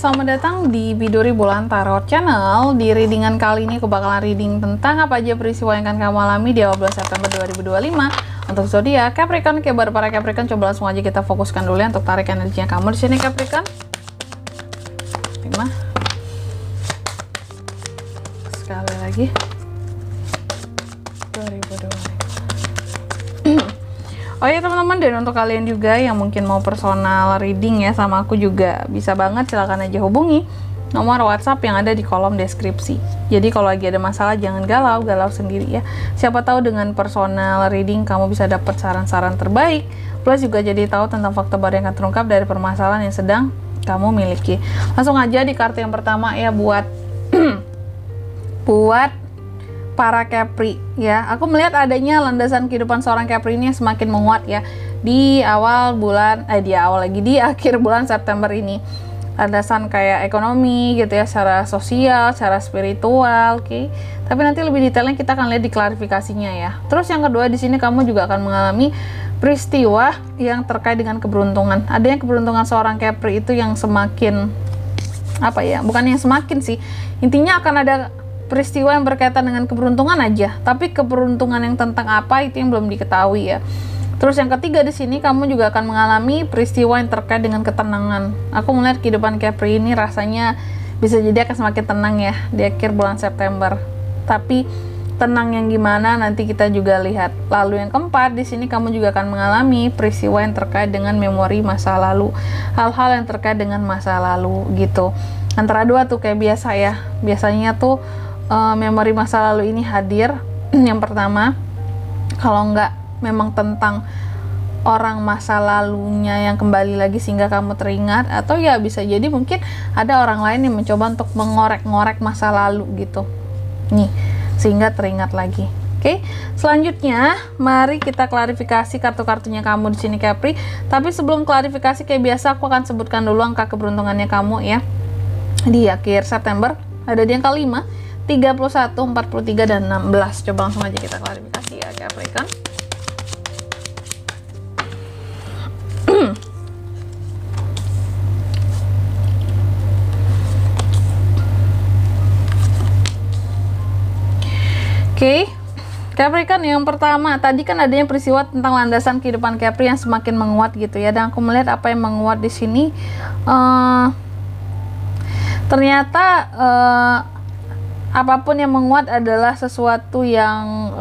selamat datang di Biduri Bulan Tarot Channel. Di readingan kali ini aku bakalan reading tentang apa aja peristiwa yang akan kamu alami di awal bulan September 2025 untuk zodiak Capricorn. Buat para Capricorn, coba langsung aja kita fokuskan dulu ya untuk tarik energinya kamu di sini Capricorn. 5. Sekali lagi. 2025. Oh ya teman-teman, dan untuk kalian juga yang mungkin mau personal reading ya sama aku juga bisa banget, silahkan aja hubungi nomor WhatsApp yang ada di kolom deskripsi. Jadi kalau lagi ada masalah jangan galau sendiri ya. Siapa tahu dengan personal reading kamu bisa dapat saran-saran terbaik, plus juga jadi tahu tentang fakta baru yang akan terungkap dari permasalahan yang sedang kamu miliki. Langsung aja di kartu yang pertama ya buat para Capri ya. Aku melihat adanya landasan kehidupan seorang Capri ini yang semakin menguat ya di akhir bulan September ini. Landasan kayak ekonomi gitu ya, secara sosial, secara spiritual, oke. Tapi nanti lebih detailnya kita akan lihat di klarifikasinya ya. Terus yang kedua, di sini kamu juga akan mengalami peristiwa yang terkait dengan keberuntungan. Adanya keberuntungan seorang Capri itu yang semakin bukan yang semakin sih. Intinya akan ada peristiwa yang berkaitan dengan keberuntungan aja, tapi keberuntungan yang tentang apa itu yang belum diketahui ya. Terus yang ketiga, di sini kamu juga akan mengalami peristiwa yang terkait dengan ketenangan. Aku melihat kehidupan Capri ini rasanya bisa jadi akan semakin tenang ya di akhir bulan September. Tapi tenang yang gimana nanti kita juga lihat. Lalu yang keempat, di sini kamu juga akan mengalami peristiwa yang terkait dengan memori masa lalu, hal-hal yang terkait dengan masa lalu gitu. Antara dua tuh kayak biasa ya. Biasanya tuh memori masa lalu ini hadir. Yang pertama, kalau nggak memang tentang orang masa lalunya yang kembali lagi sehingga kamu teringat, atau ya bisa jadi mungkin ada orang lain yang mencoba untuk mengorek-ngorek masa lalu gitu nih sehingga teringat lagi. Oke, selanjutnya mari kita klarifikasi kartu-kartunya kamu di sini Capri. Tapi sebelum klarifikasi kayak biasa aku akan sebutkan dulu angka keberuntungannya kamu ya di akhir September. Ada di angka 5, 31, 43, dan 16. Coba langsung aja kita klarifikasi ya Capricorn. Oke, Capricorn yang pertama, tadi kan adanya peristiwa tentang landasan kehidupan Capri yang semakin menguat gitu ya. Dan aku melihat apa yang menguat di sini ternyata apapun yang menguat adalah sesuatu yang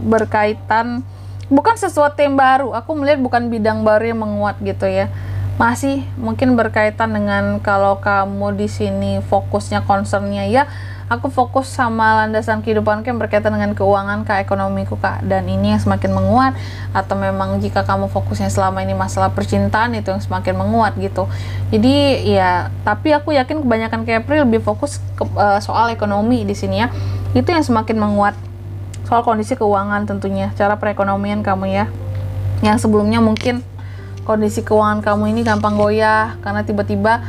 berkaitan, bukan sesuatu yang baru. Aku melihat bukan bidang baru yang menguat gitu ya. Masih mungkin berkaitan dengan kalau kamu di sini fokusnya concernnya ya, aku fokus sama landasan kehidupanku yang berkaitan dengan keuangan kak, ekonomiku kak, dan ini yang semakin menguat. Atau memang jika kamu fokusnya selama ini masalah percintaan, itu yang semakin menguat gitu. Jadi ya, tapi aku yakin kebanyakan Capri lebih fokus ke soal ekonomi di sini ya. Itu yang semakin menguat, soal kondisi keuangan tentunya, cara perekonomian kamu ya. Yang sebelumnya mungkin kondisi keuangan kamu ini gampang goyah karena tiba-tiba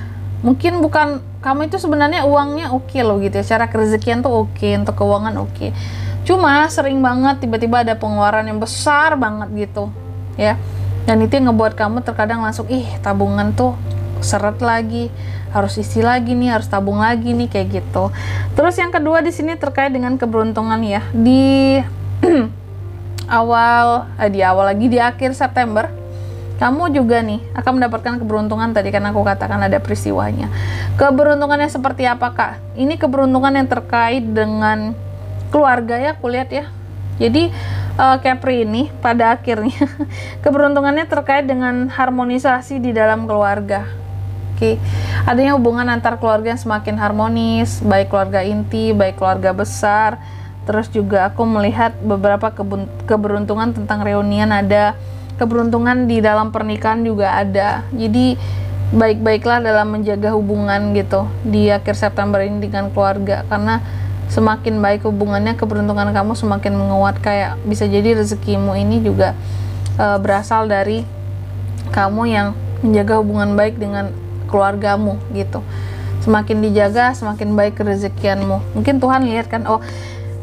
mungkin bukan kamu itu sebenarnya uangnya oke loh gitu ya, secara kerezekian tuh oke, untuk keuangan oke. Cuma sering banget tiba-tiba ada pengeluaran yang besar banget gitu ya. Dan itu yang ngebuat kamu terkadang langsung tabungan tuh seret lagi, harus isi lagi nih, harus tabung lagi nih kayak gitu. Terus yang kedua di sini terkait dengan keberuntungan ya. Di di akhir September kamu juga nih akan mendapatkan keberuntungan. Tadi kan aku katakan ada peristiwanya. Keberuntungannya seperti apa kak? Ini keberuntungan yang terkait dengan keluarga ya, aku lihat ya. Jadi Capri ini pada akhirnya keberuntungannya terkait dengan harmonisasi di dalam keluarga. Oke, adanya hubungan antar keluarga yang semakin harmonis, baik keluarga inti, baik keluarga besar. Terus juga aku melihat beberapa keberuntungan tentang reunian ada. Keberuntungan di dalam pernikahan juga ada. Jadi baik-baiklah dalam menjaga hubungan gitu di akhir September ini dengan keluarga, karena semakin baik hubungannya, keberuntungan kamu semakin menguat. Kayak bisa jadi rezekimu ini juga berasal dari kamu yang menjaga hubungan baik dengan keluargamu gitu. Semakin dijaga semakin baik rezekianmu. Mungkin Tuhan lihat kan, oh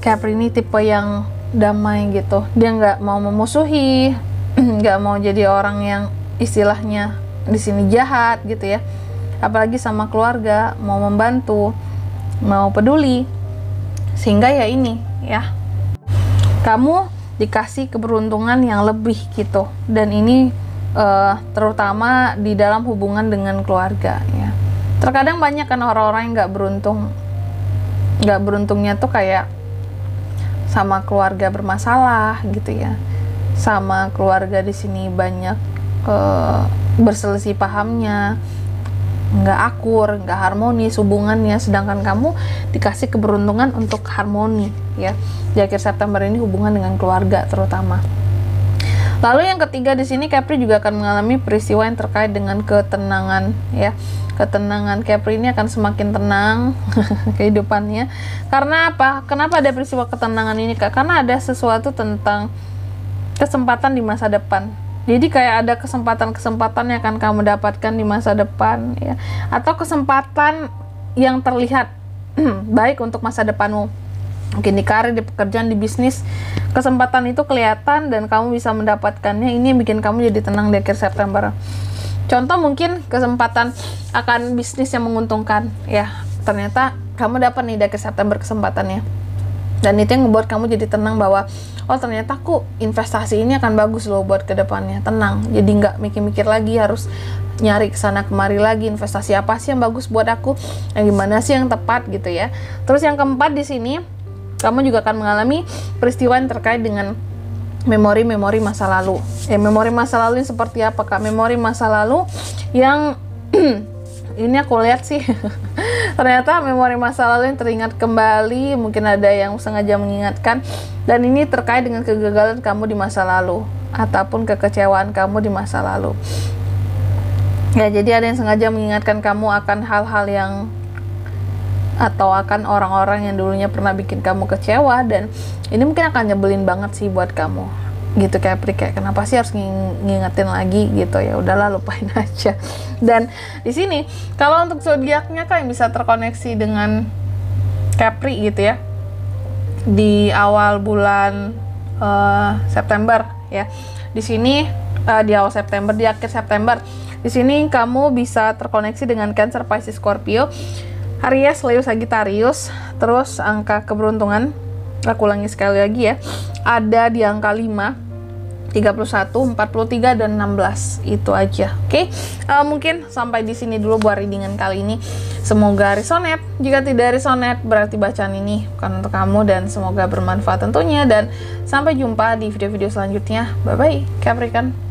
Capri ini tipe yang damai gitu, dia nggak mau memusuhi, nggak mau jadi orang yang istilahnya di sini jahat gitu ya. apalagi sama keluarga, mau membantu, mau peduli. Sehingga ya ini ya, kamu dikasih keberuntungan yang lebih gitu. Dan ini terutama di dalam hubungan dengan keluarga ya. Terkadang banyak kan orang-orang yang nggak beruntung. Nggak beruntungnya tuh kayak sama keluarga bermasalah gitu ya. Sama keluarga di sini banyak berselisih pahamnya, nggak akur, nggak harmonis hubungannya, sedangkan kamu dikasih keberuntungan untuk harmoni ya di akhir September ini hubungan dengan keluarga terutama. Lalu yang ketiga di sini Capri juga akan mengalami peristiwa yang terkait dengan ketenangan ya. Ketenangan Capri ini akan semakin tenang kehidupannya. Karena apa? Kenapa ada peristiwa ketenangan ini, Kak? Karena ada sesuatu tentang kesempatan di masa depan. Jadi kayak ada kesempatan-kesempatan yang akan kamu dapatkan di masa depan ya, atau kesempatan yang terlihat baik untuk masa depanmu. Mungkin di karir, di pekerjaan, di bisnis, kesempatan itu kelihatan dan kamu bisa mendapatkannya. Ini yang bikin kamu jadi tenang di akhir September. Contoh mungkin kesempatan akan bisnis yang menguntungkan ya. Ternyata kamu dapat nih di akhir September kesempatannya. Dan itu yang membuat kamu jadi tenang bahwa oh ternyata aku investasi ini akan bagus loh buat kedepannya. Tenang, jadi nggak mikir-mikir lagi harus nyari kesana kemari lagi investasi apa sih yang bagus buat aku, yang gimana sih yang tepat gitu ya. Terus yang keempat di sini kamu juga akan mengalami peristiwa yang terkait dengan memori-memori masa lalu. Memori masa lalu ini seperti apa, Kak? Memori masa lalu yang ini aku lihat sih ternyata memori masa lalu yang teringat kembali, mungkin ada yang sengaja mengingatkan, dan ini terkait dengan kegagalan kamu di masa lalu ataupun kekecewaan kamu di masa lalu ya. Jadi ada yang sengaja mengingatkan kamu akan hal-hal yang atau akan orang-orang yang dulunya pernah bikin kamu kecewa, dan ini mungkin akan nyebelin banget sih buat kamu gitu Capri, kayak kenapa sih harus ngingetin lagi gitu, ya udahlah lupain aja. Dan di sini kalau untuk zodiaknya kan bisa terkoneksi dengan Capri gitu ya di awal bulan September ya. Di sini di awal September, di akhir September, di sini kamu bisa terkoneksi dengan Cancer, Pisces, Scorpio, Aries, Leo, Sagittarius. Terus angka keberuntungan, aku ulangi sekali lagi ya, ada di angka 5, 31, 43, dan 16. Itu aja. Oke. Mungkin sampai di sini dulu buat readingan kali ini. Semoga resonate. Jika tidak resonate, berarti bacaan ini bukan untuk kamu, dan semoga bermanfaat tentunya. Dan sampai jumpa di video-video selanjutnya. Bye-bye, Capricorn.